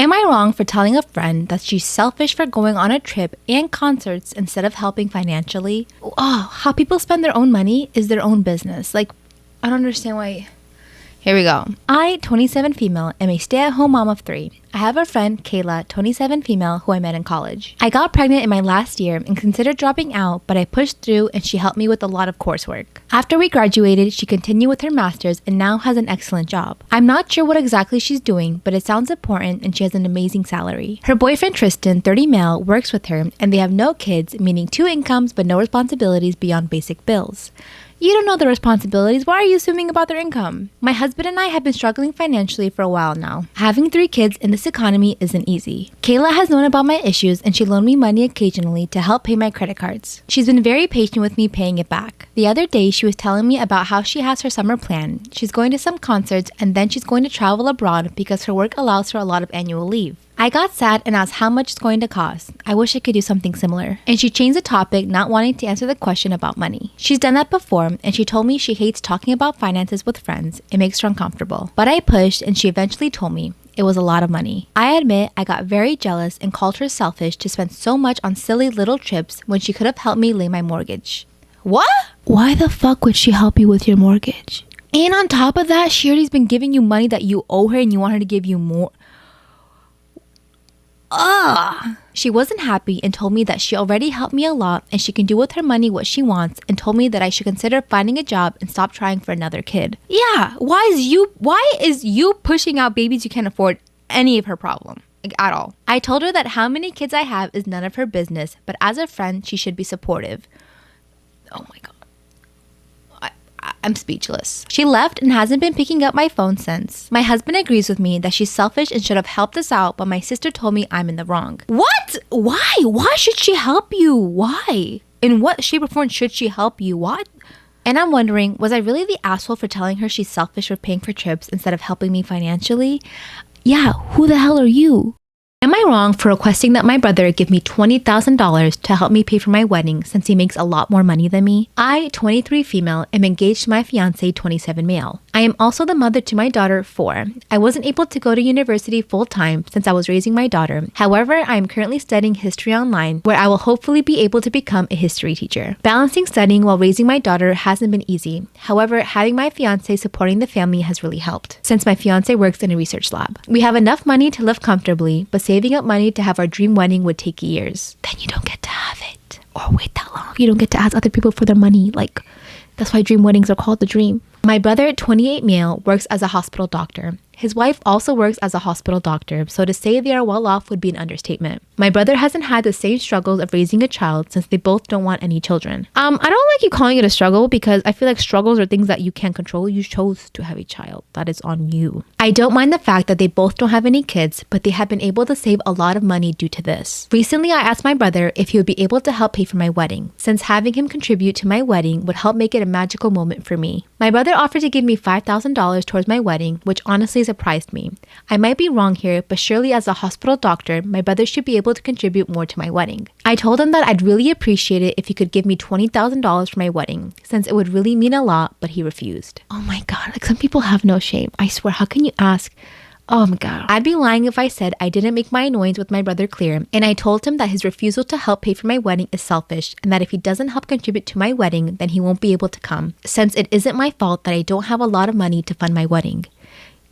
Am I wrong for telling a friend that she's selfish for going on a trip and concerts instead of helping financially? Oh, how people spend their own money is their own business. Like, I don't understand why. Here we go. I, 27 female, am a stay-at-home mom of 3. I have a friend, Kayla, 27 female, who I met in college. I got pregnant in my last year and considered dropping out, but I pushed through and she helped me with a lot of coursework. After we graduated, she continued with her master's and now has an excellent job. I'm not sure what exactly she's doing, but it sounds important and she has an amazing salary. Her boyfriend, Tristan, 30 male, works with her and they have no kids, meaning 2 incomes but no responsibilities beyond basic bills. You don't know the responsibilities. Why are you assuming about their income? My husband and I have been struggling financially for a while now. Having 3 kids in this economy isn't easy. Kayla has known about my issues and she loaned me money occasionally to help pay my credit cards. She's been very patient with me paying it back. The other day, she was telling me about how she has her summer plan. She's going to some concerts and then she's going to travel abroad because her work allows her a lot of annual leave. I got sad and asked how much it's going to cost. I wish I could do something similar. And she changed the topic, not wanting to answer the question about money. She's done that before and she told me she hates talking about finances with friends. It makes her uncomfortable. But I pushed and she eventually told me it was a lot of money. I admit I got very jealous and called her selfish to spend so much on silly little trips when she could have helped me lay my mortgage. What? Why the fuck would she help you with your mortgage? And on top of that, she already's been giving you money that you owe her and you want her to give you more. Ugh. She wasn't happy and told me that she already helped me a lot and she can do with her money what she wants and told me that I should consider finding a job and stop trying for another kid. Yeah, why is you pushing out babies you can't afford any of her problem? Like, at all. I told her that how many kids I have is none of her business, but as a friend, she should be supportive. Oh my God. I'm speechless. She left and hasn't been picking up my phone since. My husband agrees with me that she's selfish and should have helped us out, but my sister told me I'm in the wrong. What? Why? Why should she help you? Why? In what shape or form should she help you? What? And I'm wondering, was I really the asshole for telling her she's selfish for paying for trips instead of helping me financially? Yeah, who the hell are you? Am I wrong for requesting that my brother give me $20,000 to help me pay for my wedding since he makes a lot more money than me? I, 23 female, am engaged to my fiance, 27 male. I am also the mother to my daughter, 4. I wasn't able to go to university full-time since I was raising my daughter. However, I am currently studying history online where I will hopefully be able to become a history teacher. Balancing studying while raising my daughter hasn't been easy. However, having my fiance supporting the family has really helped since my fiance works in a research lab. We have enough money to live comfortably, but saving up money to have our dream wedding would take years. Then you don't get to have it. Or wait that long. You don't get to ask other people for their money. Like, that's why dream weddings are called the dream. My brother, 28 male, works as a hospital doctor. His wife also works as a hospital doctor, so to say they are well off would be an understatement. My brother hasn't had the same struggles of raising a child since they both don't want any children. I don't like you calling it a struggle because I feel like struggles are things that you can't control. You chose to have a child. That is on you. I don't mind the fact that they both don't have any kids, but they have been able to save a lot of money due to this. Recently, I asked my brother if he would be able to help pay for my wedding, since having him contribute to my wedding would help make it a magical moment for me. My brother offered to give me $5,000 towards my wedding, which honestly surprised me. I might be wrong here, but surely as a hospital doctor, my brother should be able to contribute more to my wedding. I told him that I'd really appreciate it if he could give me $20,000 for my wedding, since it would really mean a lot, but he refused. Oh my God, like some people have no shame. I swear, how can you ask? Oh my God. I'd be lying if I said I didn't make my annoyance with my brother clear, and I told him that his refusal to help pay for my wedding is selfish, and that if he doesn't help contribute to my wedding, then he won't be able to come, since it isn't my fault that I don't have a lot of money to fund my wedding.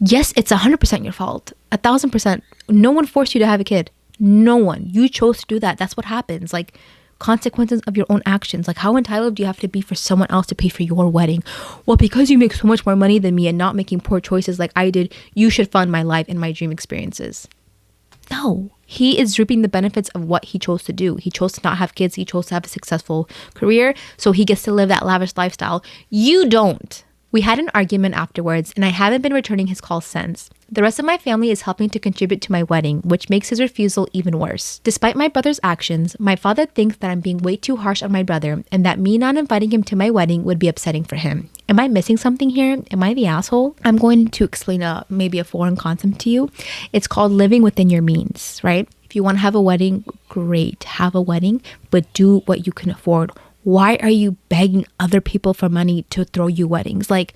Yes, it's 100% your fault. 1,000%. No one forced you to have a kid. No one. You chose to do that. That's what happens. Like, consequences of your own actions. Like, how entitled do you have to be for someone else to pay for your wedding? Well, because you make so much more money than me and not making poor choices like I did, you should fund my life and my dream experiences. No. He is reaping the benefits of what he chose to do. He chose to not have kids. He chose to have a successful career, so he gets to live that lavish lifestyle. You don't. We had an argument afterwards, and I haven't been returning his calls since. The rest of my family is helping to contribute to my wedding, which makes his refusal even worse. Despite my brother's actions, my father thinks that I'm being way too harsh on my brother, and that me not inviting him to my wedding would be upsetting for him. Am I missing something here? Am I the asshole? I'm going to explain maybe a foreign concept to you. It's called living within your means, right? If you want to have a wedding, great, have a wedding, but do what you can afford. Why are you begging other people for money to throw you weddings? Like,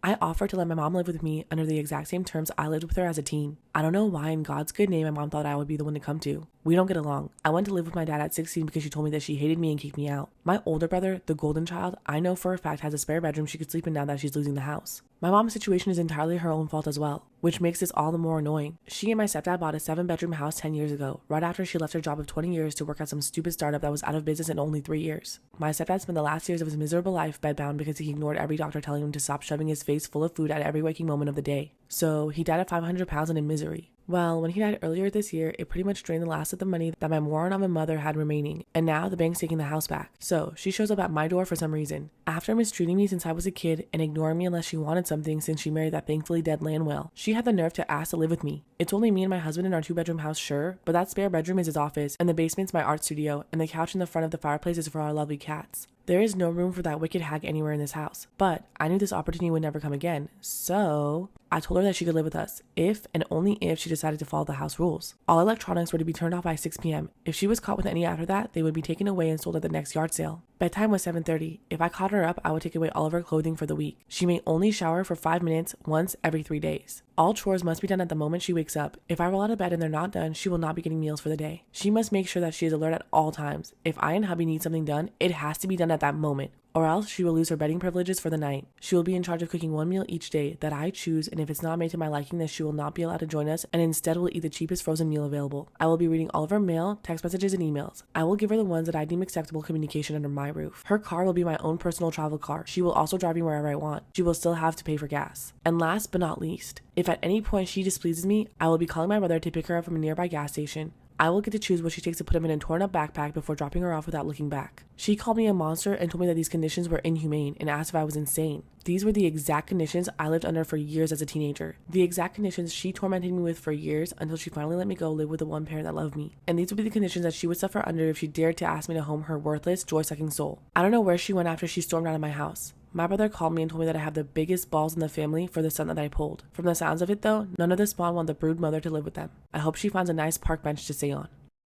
I offered to let my mom live with me under the exact same terms I lived with her as a teen. I don't know why in God's good name my mom thought I would be the one to come to. We don't get along. I went to live with my dad at 16 because she told me that she hated me and kicked me out. My older brother, the golden child, I know for a fact has a spare bedroom she could sleep in now that she's losing the house. My mom's situation is entirely her own fault as well, which makes this all the more annoying. She and my stepdad bought a 7-bedroom house 10 years ago, right after she left her job of 20 years to work at some stupid startup that was out of business in only 3 years. My stepdad spent the last years of his miserable life bedbound because he ignored every doctor telling him to stop shoving his face full of food at every waking moment of the day. So he died at 500 pounds and in misery. Well, when he died earlier this year, it pretty much drained the last of the money that my moron of a mother had remaining, and now the bank's taking the house back. So she shows up at my door for some reason. After mistreating me since I was a kid and ignoring me unless she wanted something since she married that thankfully dead land whale, she had the nerve to ask to live with me. It's only me and my husband in our 2-bedroom house, sure, but that spare bedroom is his office, and the basement's my art studio, and the couch in the front of the fireplace is for our lovely cats. There is no room for that wicked hag anywhere in this house, but I knew this opportunity would never come again, so I told her that she could live with us, if and only if she decided to follow the house rules. All electronics were to be turned off by 6 p.m. If she was caught with any after that, they would be taken away and sold at the next yard sale. Bedtime was 7:30. If I caught her up, I would take away all of her clothing for the week. She may only shower for 5 minutes once every 3 days. All chores must be done at the moment she wakes up. If I roll out of bed and they're not done, she will not be getting meals for the day. She must make sure that she is alert at all times. If I and hubby need something done, it has to be done at that moment, or else she will lose her bedding privileges for the night. She will be in charge of cooking 1 meal each day that I choose, and if it's not made to my liking, then she will not be allowed to join us and instead will eat the cheapest frozen meal available. I will be reading all of her mail, text messages, and emails. I will give her the ones that I deem acceptable communication under my roof. Her car will be my own personal travel car. She will also drive me wherever I want. She will still have to pay for gas. And last but not least, if at any point she displeases me, I will be calling my brother to pick her up from a nearby gas station. I will get to choose what she takes to put him in a torn up backpack before dropping her off without looking back. She called me a monster and told me that these conditions were inhumane and asked if I was insane. These were the exact conditions I lived under for years as a teenager. The exact conditions she tormented me with for years until she finally let me go live with the one parent that loved me. And these would be the conditions that she would suffer under if she dared to ask me to home her worthless, joy-sucking soul. I don't know where she went after she stormed out of my house. My brother called me and told me that I have the biggest balls in the family for the son that I pulled. From the sounds of it though, none of the spawn want the brood mother to live with them. I hope she finds a nice park bench to stay on.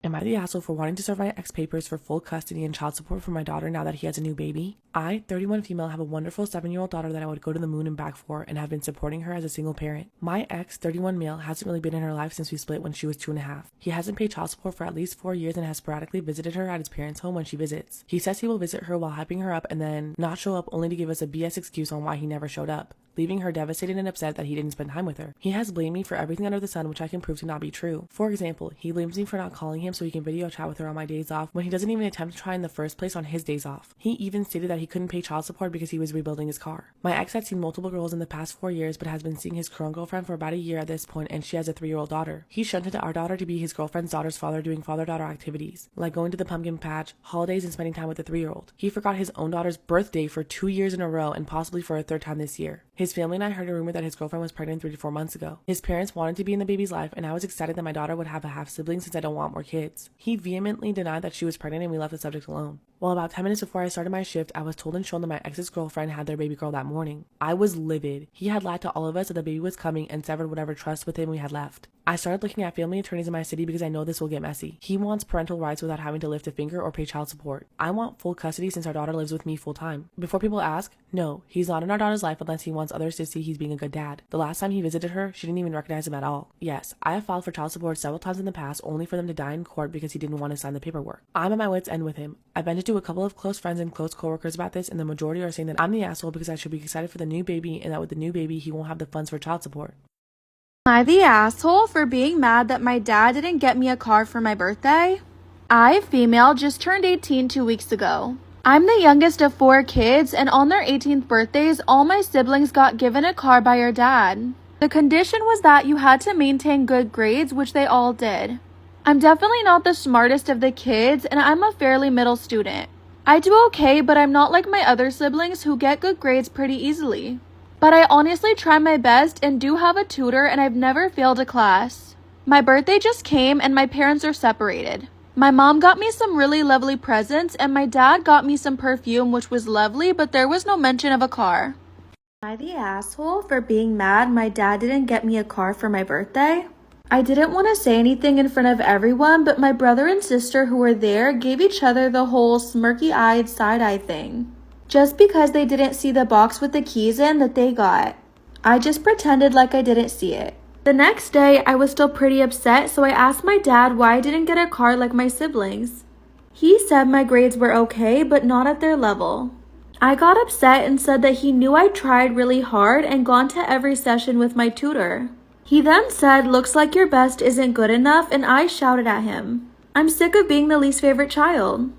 Am I the asshole for wanting to serve my ex papers for full custody and child support for my daughter now that he has a new baby? I, 31 female, have a wonderful 7-year-old daughter that I would go to the moon and back for and have been supporting her as a single parent. My ex, 31 male, hasn't really been in her life since we split when she was 2.5. He hasn't paid child support for at least 4 years and has sporadically visited her at his parents' home when she visits. He says he will visit her while hyping her up and then not show up only to give us a BS excuse on why he never showed up, leaving her devastated and upset that he didn't spend time with her. He has blamed me for everything under the sun, which I can prove to not be true. For example, he blames me for not calling him so he can video chat with her on my days off when he doesn't even attempt to try in the first place on his days off. He even stated that he couldn't pay child support because he was rebuilding his car. My ex had seen multiple girls in the past 4 years but has been seeing his current girlfriend for about a year at this point, and she has a 3-year-old daughter. He shunted our daughter to be his girlfriend's daughter's father doing father-daughter activities, like going to the pumpkin patch, holidays, and spending time with the 3-year-old. He forgot his own daughter's birthday for 2 years in a row and possibly for a 3rd time this year. His family and I heard a rumor that his girlfriend was pregnant 3 to 4 months ago. His parents wanted to be in the baby's life, and I was excited that my daughter would have a half-sibling since I don't want more kids. He vehemently denied that she was pregnant and we left the subject alone. Well, about 10 minutes before I started my shift, I was told and shown that my ex's girlfriend had their baby girl that morning. I was livid. He had lied to all of us that the baby was coming and severed whatever trust with him we had left. I started looking at family attorneys in my city because I know this will get messy. He wants parental rights without having to lift a finger or pay child support. I want full custody since our daughter lives with me full time. Before people ask, no, he's not in our daughter's life unless he wants others to see he's being a good dad. The last time he visited her, she didn't even recognize him at all. Yes, I have filed for child support several times in the past only for them to die in court because he didn't want to sign the paperwork. I'm at my wit's end with him. I've vented to a couple of close friends and close coworkers about this, and the majority are saying that I'm the asshole because I should be excited for the new baby and that with the new baby he won't have the funds for child support. Am I the asshole for being mad that my dad didn't get me a car for my birthday? I, female, just turned 18 2 weeks ago. I'm the youngest of 4 kids, and on their 18th birthdays, all my siblings got given a car by your dad. The condition was that you had to maintain good grades, which they all did. I'm definitely not the smartest of the kids, and I'm a fairly middle student. I do okay, but I'm not like my other siblings who get good grades pretty easily. But I honestly try my best and do have a tutor, and I've never failed a class. My birthday just came and my parents are separated. My mom got me some really lovely presents and my dad got me some perfume, which was lovely, but there was no mention of a car. Am I the asshole for being mad my dad didn't get me a car for my birthday? I didn't want to say anything in front of everyone, but my brother and sister who were there gave each other the whole smirky-eyed side-eye thing. Just because they didn't see the box with the keys in that they got. I just pretended like I didn't see it. The next day, I was still pretty upset, so I asked my dad why I didn't get a car like my siblings. He said my grades were okay, but not at their level. I got upset and said that he knew I tried really hard and gone to every session with my tutor. He then said, "Looks like your best isn't good enough," and I shouted at him. I'm sick of being the least favorite child.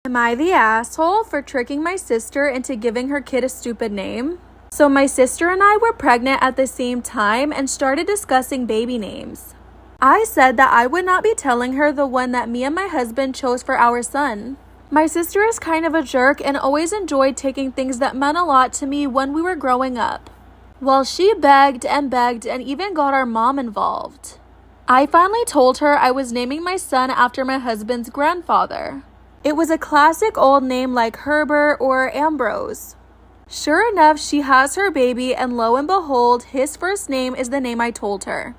Am I the asshole for tricking my sister into giving her kid a stupid name? So my sister and I were pregnant at the same time and started discussing baby names. I said that I would not be telling her the one that me and my husband chose for our son. My sister is kind of a jerk and always enjoyed taking things that meant a lot to me when we were growing up. Well, she begged and even got our mom involved. I finally told her I was naming my son after my husband's grandfather. It was a classic old name like Herbert or Ambrose. Sure enough, she has her baby, and lo and behold, his first name is the name I told her.